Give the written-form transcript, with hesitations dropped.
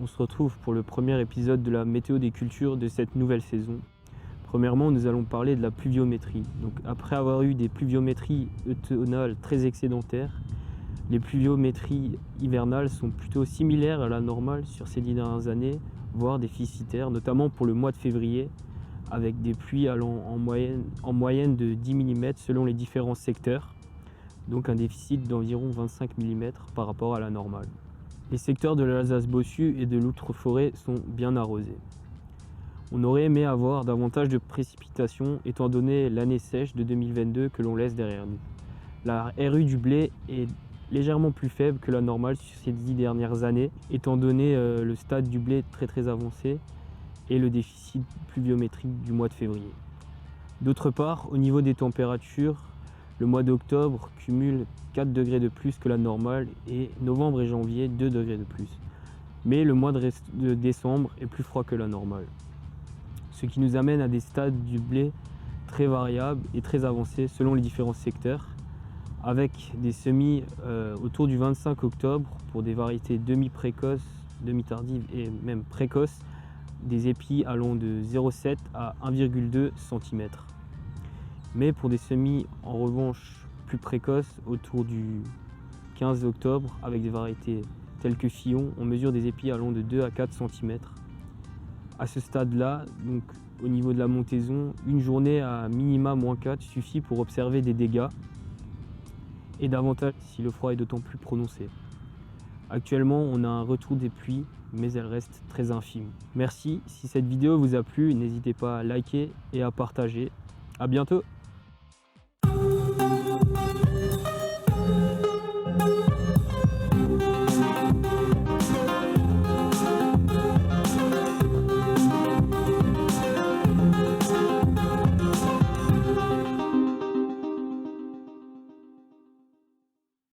on se retrouve pour le premier épisode de la météo des cultures de cette nouvelle saison. Premièrement, nous allons parler de la pluviométrie. Donc, après avoir eu des pluviométries automnales très excédentaires, les pluviométries hivernales sont plutôt similaires à la normale sur ces 10 dernières années, voire déficitaires, notamment pour le mois de février, avec des pluies allant en moyenne de 10 mm selon les différents secteurs, donc un déficit d'environ 25 mm par rapport à la normale. Les secteurs de l'Alsace-Bossu et de l'Outre-Forêt sont bien arrosés. On aurait aimé avoir davantage de précipitations étant donné l'année sèche de 2022 que l'on laisse derrière nous. La RU du blé est légèrement plus faible que la normale sur ces 10 dernières années, étant donné le stade du blé très avancé et le déficit pluviométrique du mois de février. D'autre part, au niveau des températures, le mois d'octobre cumule 4 degrés de plus que la normale et novembre et janvier 2 degrés de plus. Mais le mois de décembre est plus froid que la normale. Ce qui nous amène à des stades du blé très variables et très avancés selon les différents secteurs, avec des semis autour du 25 octobre pour des variétés demi-précoces, demi-tardives et même précoces, des épis allant de 0,7 à 1,2 cm. Mais pour des semis en revanche plus précoces, autour du 15 octobre, avec des variétés telles que Fillon, on mesure des épis allant de 2 à 4 cm. À ce stade-là, donc au niveau de la montaison, une journée à minima -4 suffit pour observer des dégâts, et davantage si le froid est d'autant plus prononcé. Actuellement, on a un retour des pluies, mais elles restent très infimes. Merci, si cette vidéo vous a plu, n'hésitez pas à liker et à partager. À bientôt!